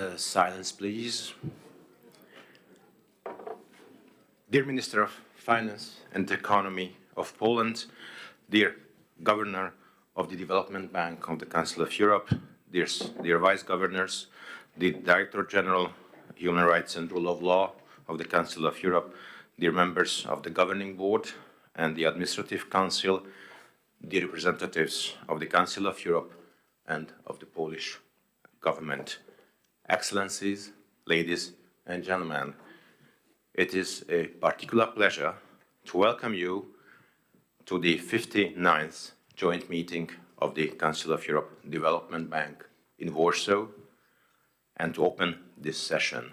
Silence, please. Dear Minister of Finance and Economy of Poland, dear Governor of the Development Bank of the Council of Europe, dear Vice Governors, the Director General, Human Rights and Rule of Law of the Council of Europe, dear members of the Governing Board and the Administrative Council, dear representatives of the Council of Europe and of the Polish government, Excellencies, ladies and gentlemen, it is a particular pleasure to welcome you to the 59th joint meeting of the Council of Europe Development Bank in Warsaw and to open this session.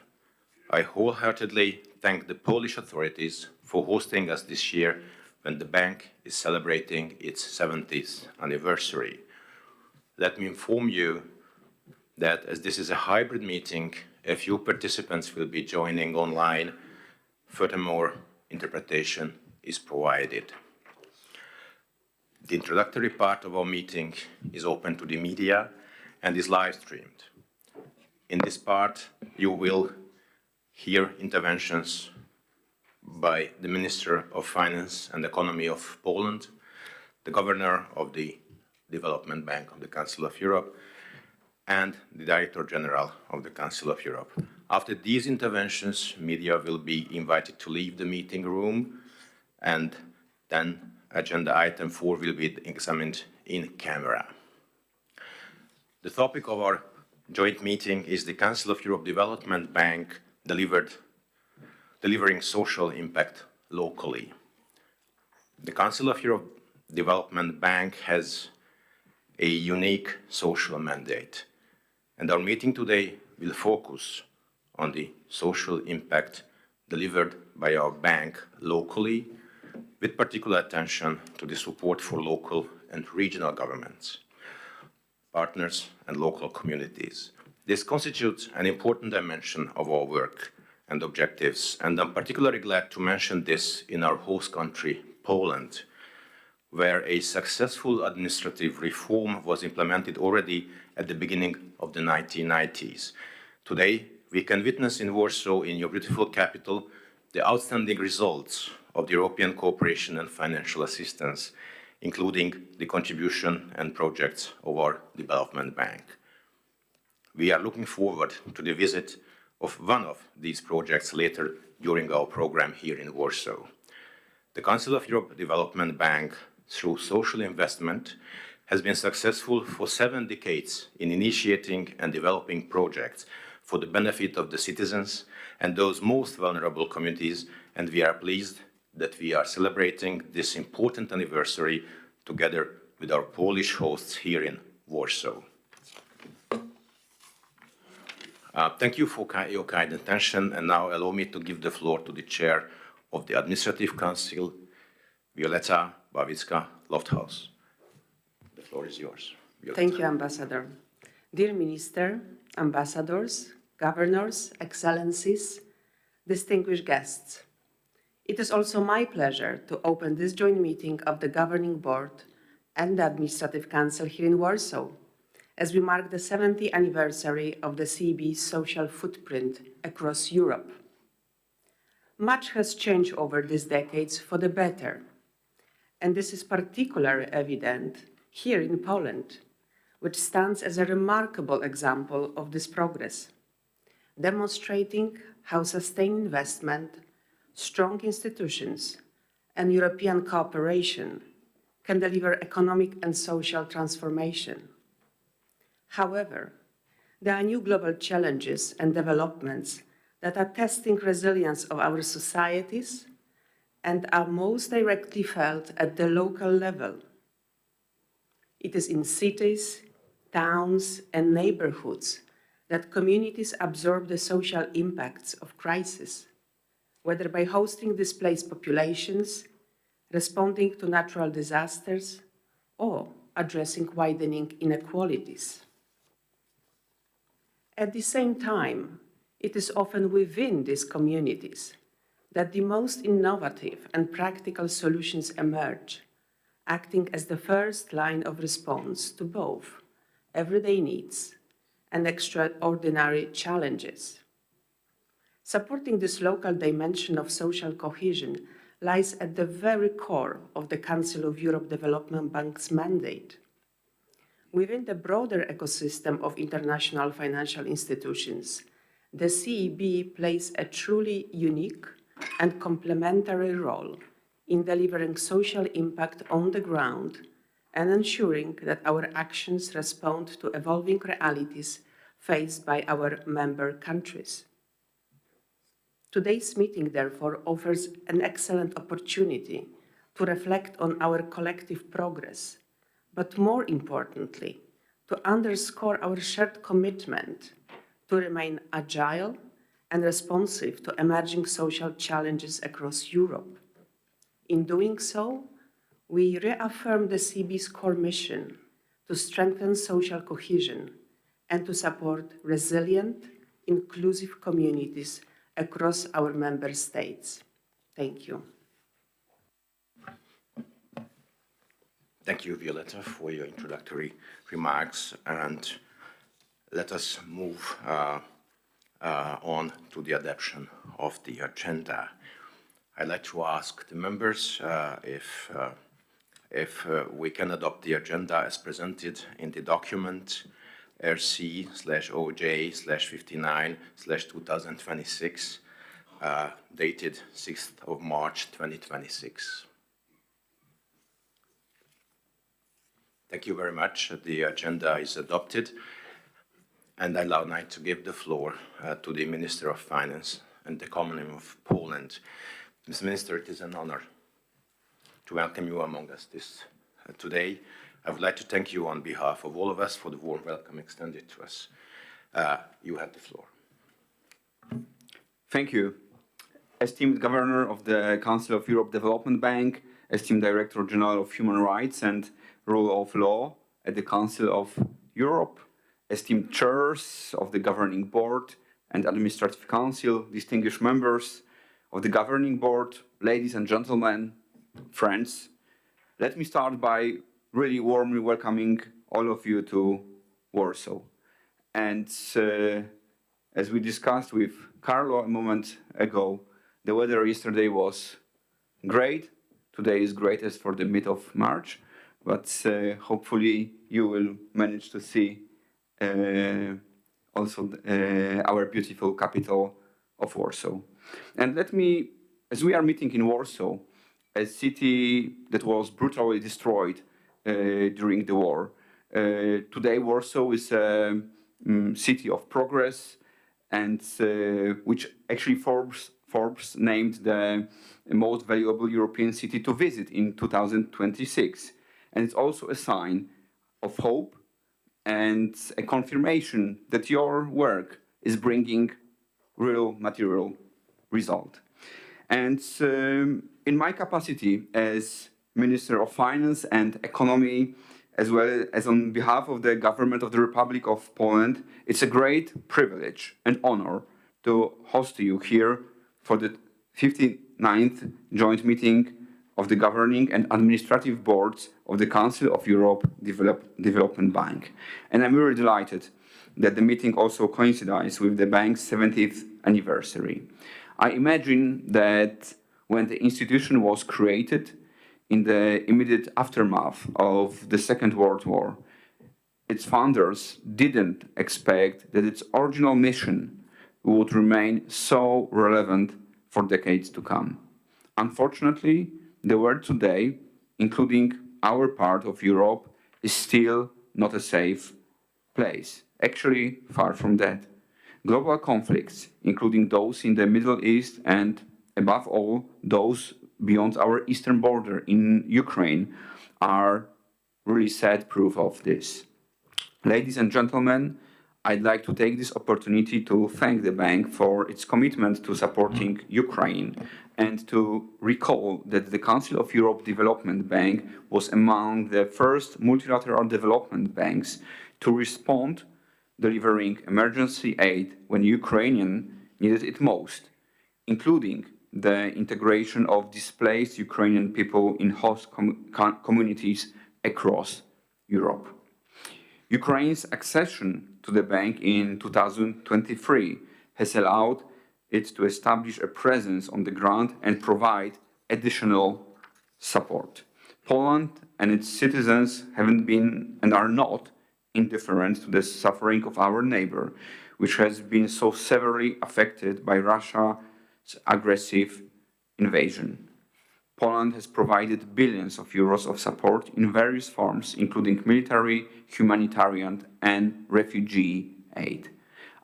I wholeheartedly thank the Polish authorities for hosting us this year when the bank is celebrating its 70th anniversary. Let me inform you that as this is a hybrid meeting, a few participants will be joining online. Furthermore, interpretation is provided. The introductory part of our meeting is open to the media and is live streamed. In this part, you will hear interventions by the Minister of Finance and Economy of Poland, the Governor of the Development Bank of the Council of Europe, and the Director General of the Council of Europe. After these interventions, media will be invited to leave the meeting room, and then agenda item 4 will be examined in camera. The topic of our joint meeting is the Council of Europe Development Bank delivering social impact locally. The Council of Europe Development Bank has a unique social mandate, and our meeting today will focus on the social impact delivered by our bank locally, with particular attention to the support for local and regional governments, partners, and local communities. This constitutes an important dimension of our work and objectives, and I'm particularly glad to mention this in our host country, Poland, where a successful administrative reform was implemented already at the beginning of the 1990s. Today, we can witness in Warsaw, in your beautiful capital, the outstanding results of the European cooperation and financial assistance, including the contribution and projects of our development bank. We are looking forward to the visit of one of these projects later during our program here in Warsaw. The Council of Europe Development Bank, through social investment, has been successful for 7 decades in initiating and developing projects for the benefit of the citizens and those most vulnerable communities, and we are pleased that we are celebrating this important anniversary together with our Polish hosts here in Warsaw. Thank you for your kind attention, and now allow me to give the floor to the Chair of the Administrative Council, Violeta Bawicka-Lofthaus. The floor is yours, Violeta. Thank you, Ambassador. Dear Minister, Ambassadors, Governors, Excellencies, distinguished guests, it is also my pleasure to open this joint meeting of the Governing Board and the Administrative Council here in Warsaw, as we mark the 70th anniversary of the CEB's social footprint across Europe. Much has changed over these decades for the better, and this is particularly evident here in Poland, which stands as a remarkable example of this progress, demonstrating how sustained investment, strong institutions, and European cooperation can deliver economic and social transformation. However, there are new global challenges and developments that are testing resilience of our societies and are most directly felt at the local level. It is in cities, towns, and neighborhoods that communities absorb the social impacts of crisis, whether by hosting displaced populations, responding to natural disasters, or addressing widening inequalities. At the same time, it is often within these communities that the most innovative and practical solutions emerge, acting as the first line of response to both everyday needs and extraordinary challenges. Supporting this local dimension of social cohesion lies at the very core of the Council of Europe Development Bank's mandate. Within the broader ecosystem of international financial institutions, the CEB plays a truly unique and complementary role in delivering social impact on the ground and ensuring that our actions respond to evolving realities faced by our member countries. Today's meeting, therefore, offers an excellent opportunity to reflect on our collective progress, but more importantly, to underscore our shared commitment to remain agile and responsive to emerging social challenges across Europe. In doing so, we reaffirm the CEB's core mission to strengthen social cohesion and to support resilient, inclusive communities across our member states. Thank you. Thank you, Violetta, for your introductory remarks, and let us move on to the adoption of the agenda. I'd like to ask the members if we can adopt the agenda as presented in the document RC/OJ/59/2026, dated 6th of March 2026. Thank you very much. The agenda is adopted, and I allow now to give the floor to the Minister of Finance and Economy of Poland. Mr. Minister, it is an honor to welcome you among us today. I would like to thank you on behalf of all of us for the warm welcome extended to us. You have the floor. Thank you. Esteemed Governor of the Council of Europe Development Bank, esteemed Director General of Human Rights and Rule of Law at the Council of Europe, esteemed chairs of the Governing Board and Administrative Council, distinguished members of the Governing Board, ladies and gentlemen, friends, let me start by really warmly welcoming all of you to Warsaw. And as we discussed with Carlo a moment ago, the weather yesterday was great. Today is greatest for the mid of March, but hopefully you will manage to see also our beautiful capital of Warsaw. And let me, as we are meeting in Warsaw, a city that was brutally destroyed during the war, today Warsaw is a city of progress, and which actually Forbes named the most valuable European city to visit in 2026. And it's also a sign of hope and a confirmation that your work is bringing real material result. And in my capacity as Minister of Finance and Economy, as well as on behalf of the government of the Republic of Poland, it's a great privilege and honor to host you here for the 59th joint meeting of the governing and administrative boards of the Council of Europe Development Bank. And I'm really delighted that the meeting also coincides with the bank's 70th anniversary. I imagine that when the institution was created in the immediate aftermath of the Second World War, its founders didn't expect that its original mission would remain so relevant for decades to come. Unfortunately, the world today, including our part of Europe, is still not a safe place. Actually, far from that. Global conflicts, including those in the Middle East and, above all, those beyond our eastern border in Ukraine, are really sad proof of this. Ladies and gentlemen, I'd like to take this opportunity to thank the bank for its commitment to supporting Ukraine and to recall that the Council of Europe Development Bank was among the first multilateral development banks to respond, delivering emergency aid when Ukrainians needed it most, including the integration of displaced Ukrainian people in host communities across Europe. Ukraine's accession to the bank in 2023 has allowed it to establish a presence on the ground and provide additional support. Poland and its citizens haven't been and are not indifferent to the suffering of our neighbor, which has been so severely affected by Russia's aggressive invasion. Poland has provided billions of euros of support in various forms, including military, humanitarian, and refugee aid.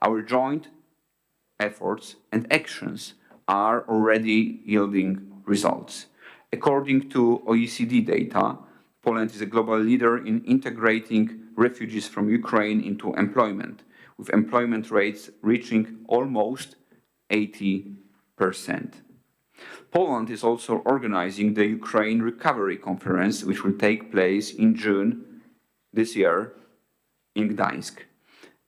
Our joint efforts and actions are already yielding results. According to OECD data, Poland is a global leader in integrating refugees from Ukraine into employment, with employment rates reaching almost 80%. Poland is also organizing the Ukraine Recovery Conference, which will take place in June this year in Gdańsk.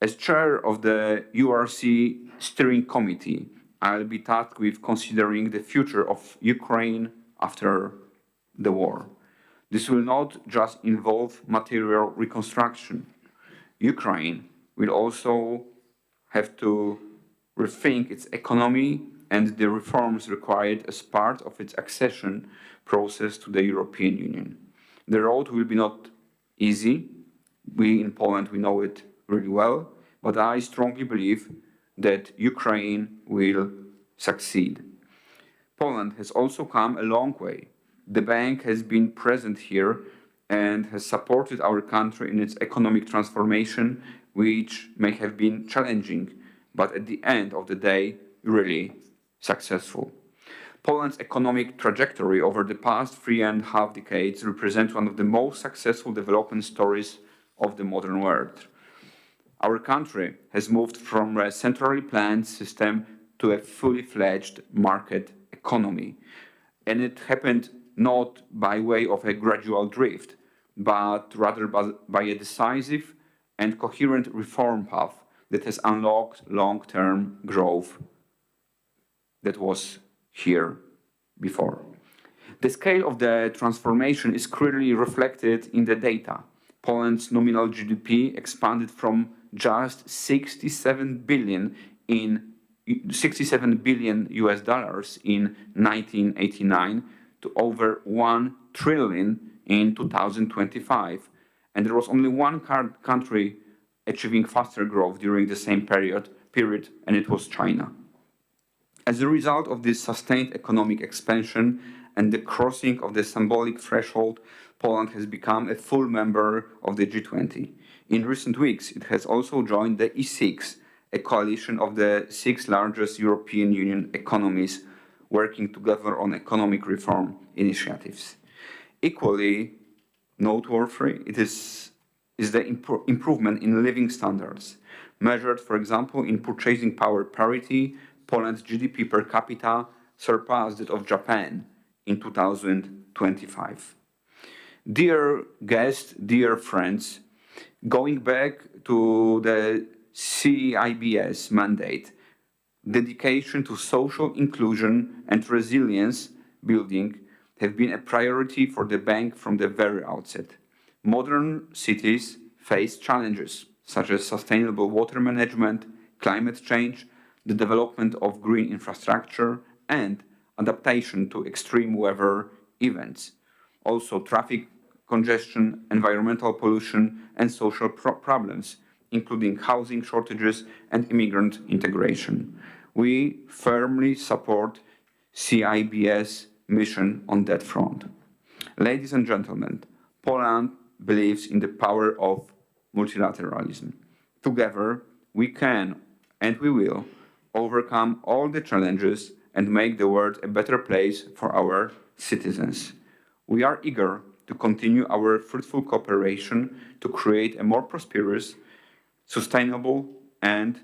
As chair of the URC steering committee, I'll be tasked with considering the future of Ukraine after the war. This will not just involve material reconstruction. Ukraine will also have to rethink its economy and the reforms required as part of its accession process to the European Union. The road will be not easy. We in Poland, we know it really well, but I strongly believe that Ukraine will succeed. Poland has also come a long way. The bank has been present here and has supported our country in its economic transformation, which may have been challenging, but at the end of the day, really successful. Poland's economic trajectory over the past 3.5 decades represents one of the most successful development stories of the modern world. Our country has moved from a centrally planned system to a fully fledged market economy. And it happened not by way of a gradual drift, but rather by a decisive and coherent reform path that has unlocked long-term growth that was here before. The scale of the transformation is clearly reflected in the data. Poland's nominal GDP expanded from just 67 billion US dollars in 1989 to over 1 trillion in 2025. And there was only one country achieving faster growth during the same period, and it was China. As a result of this sustained economic expansion and the crossing of the symbolic threshold, Poland has become a full member of the G20. In recent weeks, it has also joined the E6, a coalition of the 6 largest European Union economies working together on economic reform initiatives. Equally noteworthy is the improvement in living standards. Measured, for example, in purchasing power parity, Poland's GDP per capita surpassed that of Japan in 2025. Dear guests, dear friends, going back to the CEB's mandate, dedication to social inclusion and resilience building have been a priority for the bank from the very outset. Modern cities face challenges such as sustainable water management, climate change, the development of green infrastructure, and adaptation to extreme weather events. Also, traffic congestion, environmental pollution, and social problems, including housing shortages and immigrant integration. We firmly support CEB's mission on that front. Ladies and gentlemen, Poland believes in the power of multilateralism. Together, we can and we will overcome all the challenges and make the world a better place for our citizens. We are eager to continue our fruitful cooperation to create a more prosperous, sustainable, and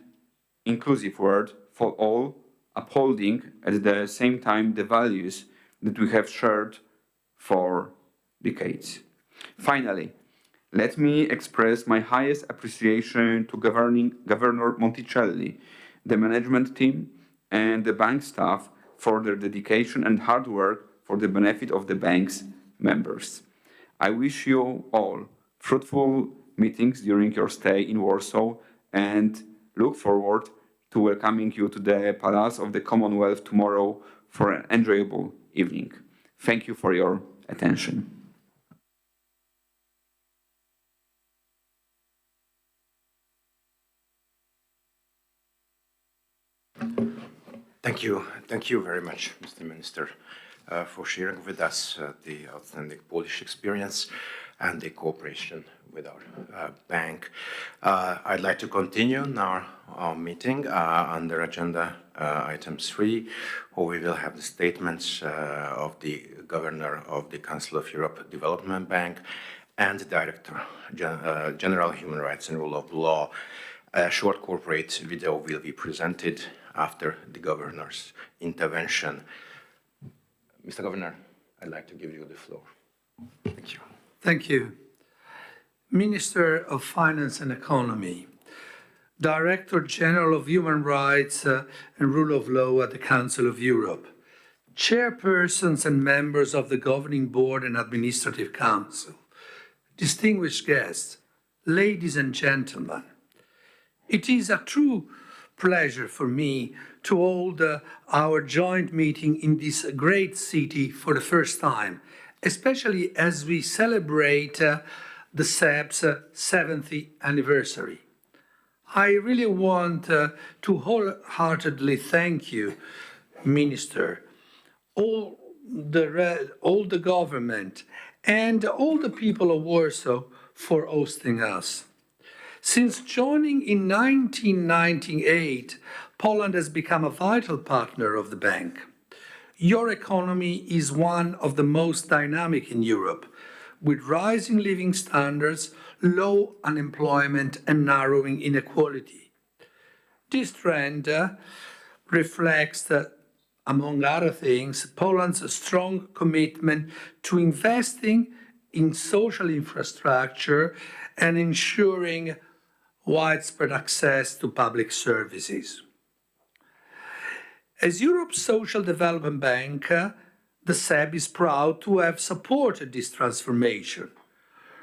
inclusive world for all, upholding at the same time the values that we have shared for decades. Finally, let me express my highest appreciation to Governor Monticelli, the management team, and the bank staff for their dedication and hard work for the benefit of the bank's members. I wish you all fruitful meetings during your stay in Warsaw and look forward to welcoming you to the Palace of the Commonwealth tomorrow for an enjoyable evening. Thank you for your attention. Thank you very much, Mr. Minister, for sharing with us the outstanding Polish experience and the cooperation with our bank. I'd like to continue now our meeting under agenda item 3, where we will have the statements of the Governor of the Council of Europe Development Bank and the Director General Human Rights and Rule of Law. A short corporate video will be presented after the Governor's intervention. Mr. Governor, I'd like to give you the floor. Thank you. Thank you. Minister of Finance and Economy, Director General of Human Rights and Rule of Law at the Council of Europe, chairpersons and members of the Governing Board and Administrative Council, distinguished guests, ladies and gentlemen, it is a true pleasure for me to hold our joint meeting in this great city for the first time, especially as we celebrate the CEB's 70th anniversary. I really want to wholeheartedly thank you, Minister, all the government, and all the people of Warsaw for hosting us. Since joining in 1998, Poland has become a vital partner of the bank. Your economy is one of the most dynamic in Europe, with rising living standards, low unemployment, and narrowing inequality. This trend reflects, among other things, Poland's strong commitment to investing in social infrastructure and ensuring widespread access to public services. As Europe's social development bank, the CEB is proud to have supported this transformation.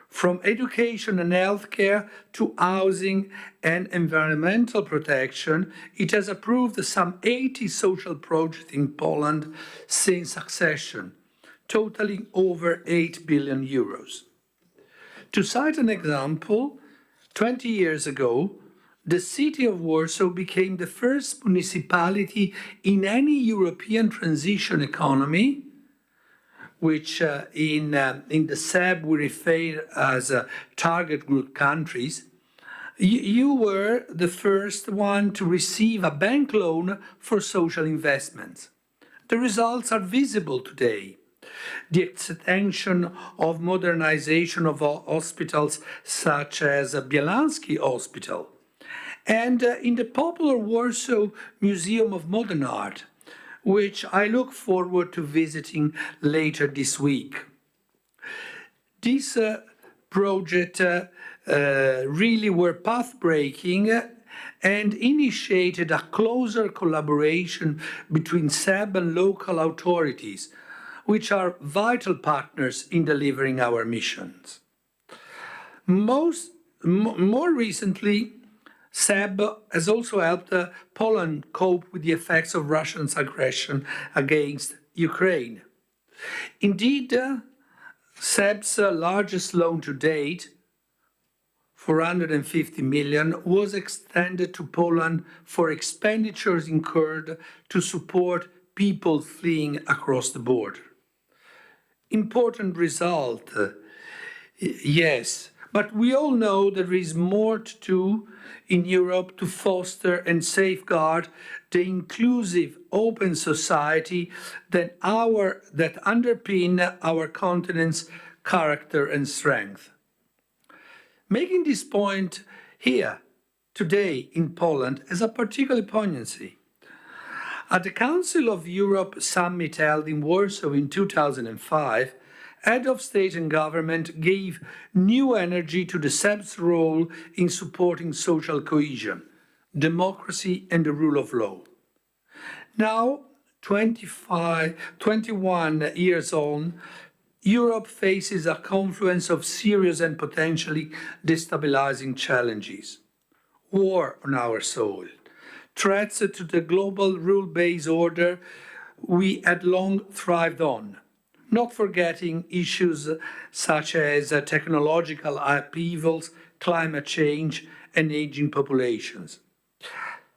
From education and healthcare to housing and environmental protection, it has approved some 80 social projects in Poland since accession, totaling over 8 billion euros. To cite an example, 20 years ago, the city of Warsaw became the first municipality in any European transition economy, which in the CEB we refer as target group countries. You were the first one to receive a bank loan for social investments. The results are visible today. The extension of modernization of hospitals such as Bielański Hospital, and in the popular Warsaw Museum of Modern Art, which I look forward to visiting later this week. These projects really were path-breaking and initiated a closer collaboration between CEB and local authorities, which are vital partners in delivering our missions. More recently, CEB has also helped Poland cope with the effects of Russia's aggression against Ukraine. Indeed, CEB's largest loan to date, 450 million, was extended to Poland for expenditures incurred to support people fleeing across the border. Important result, yes, but we all know there is more to do in Europe to foster and safeguard the inclusive, open society that underpin our continent's character and strength. Making this point here, today in Poland, has a particular poignancy. At the Council of Europe summit held in Warsaw in 2005, Head of State and Government gave new energy to the CEB's role in supporting social cohesion, democracy and the rule of law. Now, 21 years on, Europe faces a confluence of serious and potentially destabilizing challenges. War on our soil, threats to the global rule-based order we had long thrived on, not forgetting issues such as technological upheavals, climate change, and aging populations.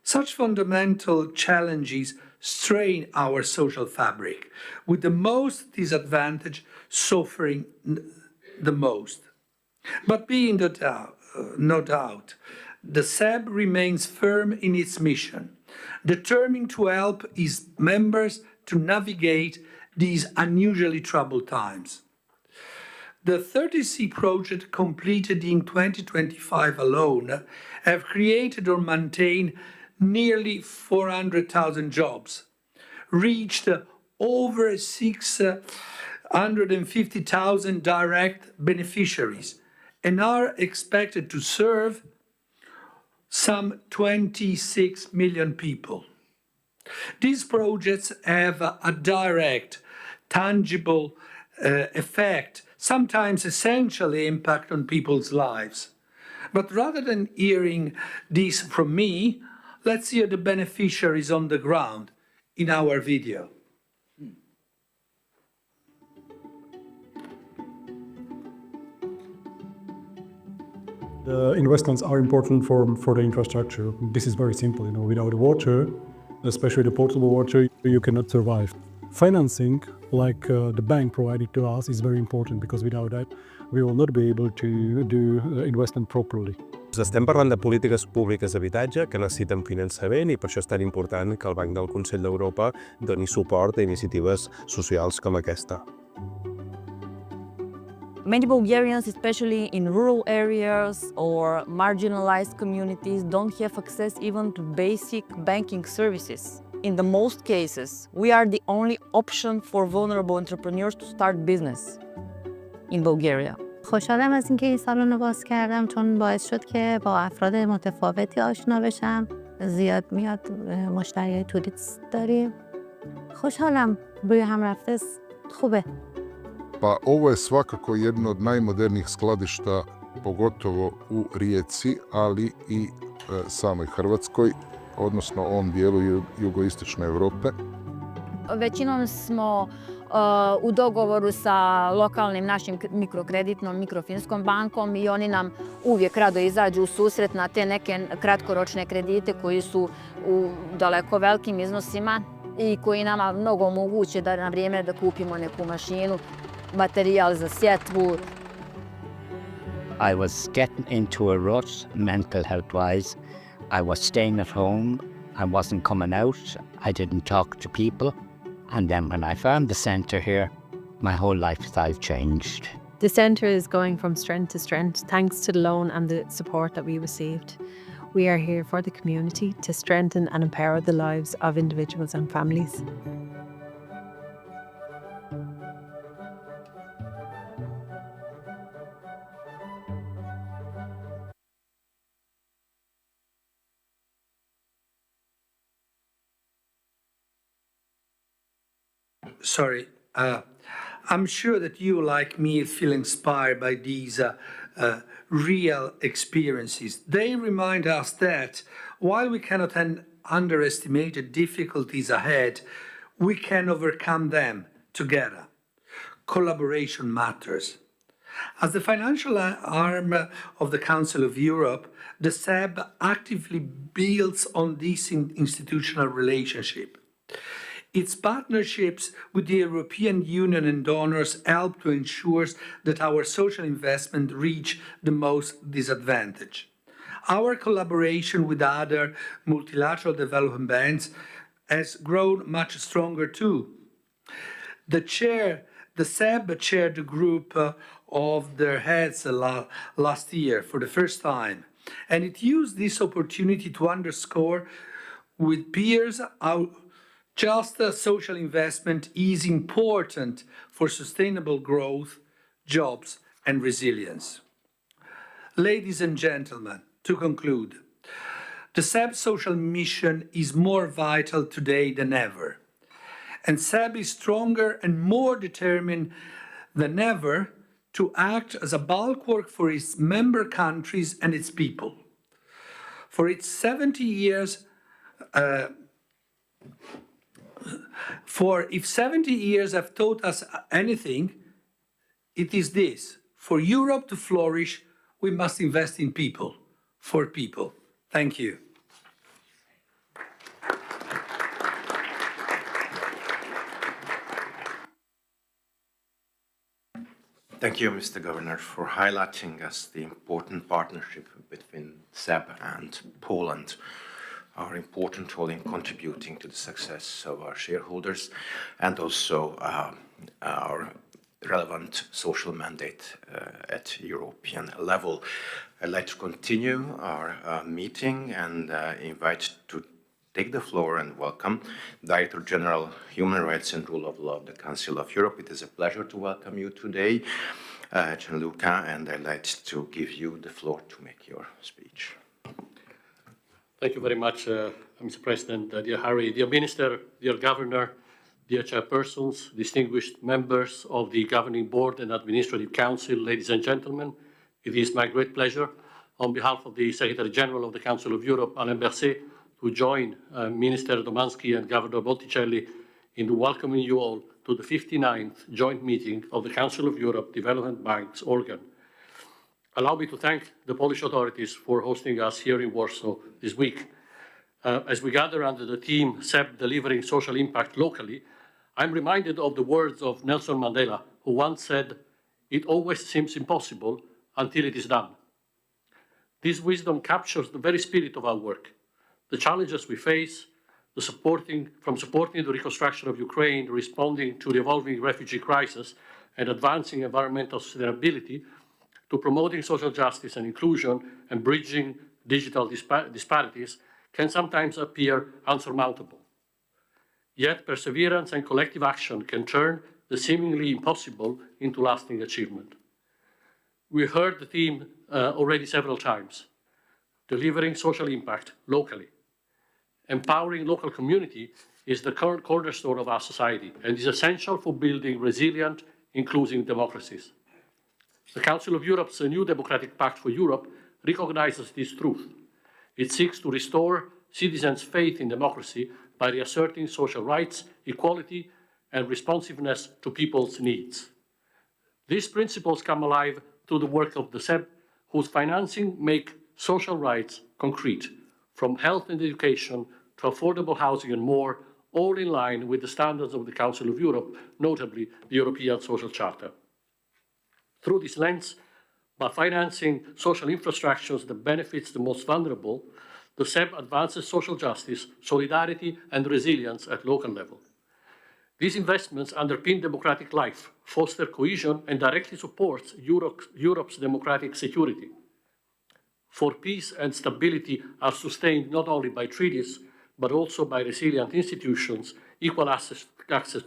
Such fundamental challenges strain our social fabric, with the most disadvantaged suffering the most. But no doubt, the CEB remains firm in its mission, determined to help its members to navigate these unusually troubled times. The 30C project completed in 2025 alone have created or maintained nearly 400,000 jobs, reached over 650,000 direct beneficiaries, and are expected to serve some 26 million people. These projects have a direct, tangible effect, sometimes essential impact on people's lives. But rather than hearing this from me, let's hear the beneficiaries on the ground in our video. The investments are important for the infrastructure. This is very simple, without water, especially the potable water, you cannot survive. Financing, like the bank provided to us, is very important because without that, we will not be able to do investment properly. Estem parlant de polítiques públiques d'habitatge que necessiten finançament i per això és tan important que el Banc del Consell d'Europa doni suport a iniciatives socials com aquesta. Many Bulgarians, especially in rural areas or marginalized communities, don't have access even to basic banking services. In the most cases, we are the only option for vulnerable entrepreneurs to start business in Bulgaria. خوشحالم از اینکه این سالن رو باز کردم چون باعث شد که با افراد متفاوتی آشنا بشم. زیاد میاد مشتری توریست داریم. خوشحالم روی هم رفته خوبه. Pa ovo je svakako jedno od najmodernijih skladišta, pogotovo u Rijeci, ali i samoj Hrvatskoj, odnosno ovom dijelu jugoistočne Europe. Većinom smo u dogovoru sa lokalnim našim mikrokreditnom, mikrofinskom bankom i oni nam uvijek rado izađu u susret na te neke kratkoročne kredite koji su u daleko velikim iznosima i koji nama mnogo omoguće da na vrijeme da kupimo neku mašinu, materijal za sjetvu. I was getting into a rut, mental health-wise. I was staying at home. I wasn't coming out. I didn't talk to people. And then when I found the centre here, my whole lifestyle changed. The centre is going from strength to strength thanks to the loan and the support that we received. We are here for the community to strengthen and empower the lives of individuals and families. Sorry, I'm sure that you, like me, feel inspired by these real experiences. They remind us that while we cannot underestimate the difficulties ahead, we can overcome them together. Collaboration matters. As the financial arm of the Council of Europe, the CEB actively builds on this institutional relationship. Its partnerships with the European Union and donors help to ensure that our social investment reach the most disadvantaged. Our collaboration with other multilateral development banks has grown much stronger too. The CEB chaired the group of their heads last year for the first time, and it used this opportunity to underscore with peers how just social investment is important for sustainable growth, jobs, and resilience. Ladies and gentlemen, to conclude, the CEB social mission is more vital today than ever. And CEB is stronger and more determined than ever to act as a bulwark for its member countries and its people. For its 70 years, if 70 years have taught us anything, it is this: for Europe to flourish, we must invest in people, for people. Thank you. Thank you, Mr. Governor, for highlighting us the important partnership between CEB and Poland, our important role in contributing to the success of our shareholders, and also our relevant social mandate at European level. I'd like to continue our meeting and invite to take the floor and welcome Director General, Human Rights and Rule of Law of the Council of Europe. It is a pleasure to welcome you today, Gianluca, and I'd like to give you the floor to make your speech. Thank you very much, Mr. President, dear Harry, dear Minister, dear Governor, dear Chairpersons, distinguished members of the Governing Board and Administrative Council, ladies and gentlemen. It is my great pleasure, on behalf of the Secretary General of the Council of Europe, Alain Berset, to join Minister Domanski and Governor Botticelli in welcoming you all to the 59th joint meeting of the Council of Europe Development Bank's organ. Allow me to thank the Polish authorities for hosting us here in Warsaw this week. As we gather under the theme CEB Delivering Social Impact Locally, I'm reminded of the words of Nelson Mandela, who once said, "It always seems impossible until it is done." This wisdom captures the very spirit of our work. The challenges we face, from supporting the reconstruction of Ukraine, responding to the evolving refugee crisis, and advancing environmental sustainability, to promoting social justice and inclusion and bridging digital disparities, can sometimes appear unsurmountable. Yet perseverance and collective action can turn the seemingly impossible into lasting achievement. We heard the theme already several times: delivering social impact locally. Empowering local community is the current cornerstone of our society and is essential for building resilient, inclusive democracies. The Council of Europe's new Democratic Pact for Europe recognizes this truth. It seeks to restore citizens' faith in democracy by reasserting social rights, equality, and responsiveness to people's needs. These principles come alive through the work of the CEB, whose financing make social rights concrete, from health and education to affordable housing and more, all in line with the standards of the Council of Europe, notably the European Social Charter. Through this lens, by financing social infrastructures that benefits the most vulnerable, the CEB advances social justice, solidarity, and resilience at local level. These investments underpin democratic life, foster cohesion, and directly support Europe's democratic security. For peace and stability are sustained not only by treaties, but also by resilient institutions, equal access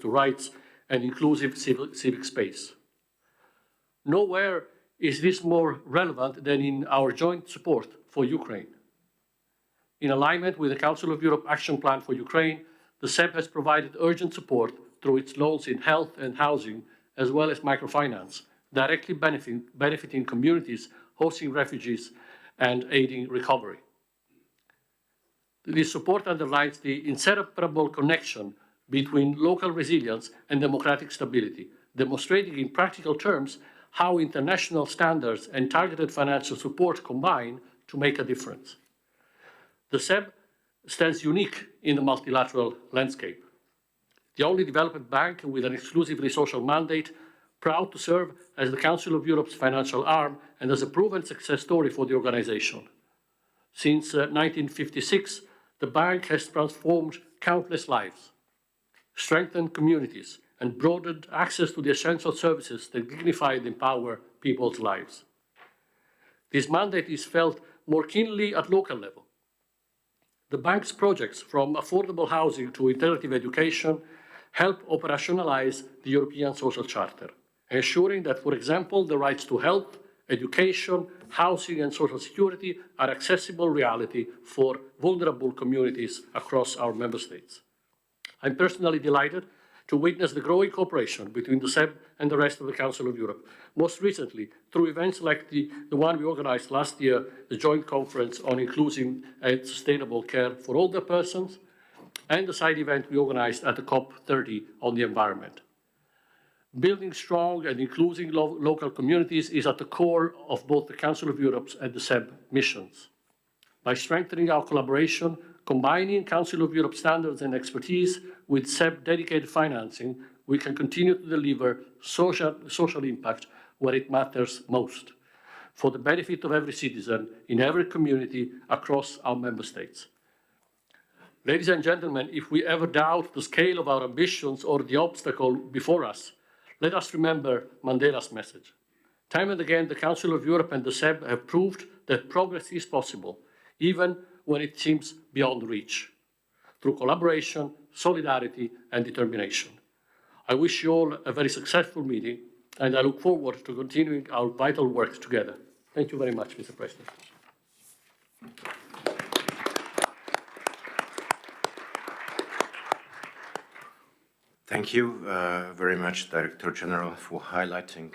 to rights, and inclusive civic space. Nowhere is this more relevant than in our joint support for Ukraine. In alignment with the Council of Europe Action Plan for Ukraine, the CEB has provided urgent support through its loans in health and housing, as well as microfinance, directly benefiting communities hosting refugees and aiding recovery. This support underlines the inseparable connection between local resilience and democratic stability, demonstrating in practical terms how international standards and targeted financial support combine to make a difference. The CEB stands unique in the multilateral landscape. The only development bank with an exclusively social mandate, proud to serve as the Council of Europe's financial arm and as a proven success story for the organization. Since 1956, the bank has transformed countless lives, strengthened communities, and broadened access to the essential services that dignify and empower people's lives. This mandate is felt more keenly at local level. The bank's projects, from affordable housing to integrative education, help operationalize the European Social Charter, ensuring that, for example, the rights to health, education, housing, and social security are accessible reality for vulnerable communities across our member states. I'm personally delighted to witness the growing cooperation between the CEB and the rest of the Council of Europe, most recently through events like the one we organized last year, the Joint Conference on Inclusive and Sustainable Care for Older Persons, and the side event we organized at the COP30 on the environment. Building strong and inclusive local communities is at the core of both the Council of Europe's and the CEB missions. By strengthening our collaboration, combining Council of Europe standards and expertise with CEB dedicated financing, we can continue to deliver social impact where it matters most, for the benefit of every citizen in every community across our member states. Ladies and gentlemen, if we ever doubt the scale of our ambitions or the obstacle before us, let us remember Mandela's message. Time and again, the Council of Europe and the CEB have proved that progress is possible, even when it seems beyond reach, through collaboration, solidarity, and determination. I wish you all a very successful meeting, and I look forward to continuing our vital work together. Thank you very much, Mr. President. Thank you very much, Director General, for highlighting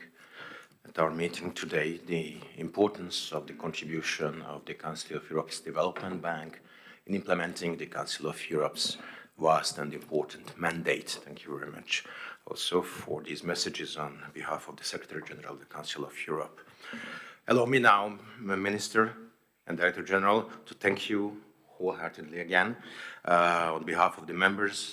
at our meeting today the importance of the contribution of the Council of Europe's Development Bank in implementing the Council of Europe's vast and important mandate. Thank you very much also for these messages on behalf of the Secretary General of the Council of Europe. Allow me now, Minister and Director General, to thank you wholeheartedly again on behalf of the members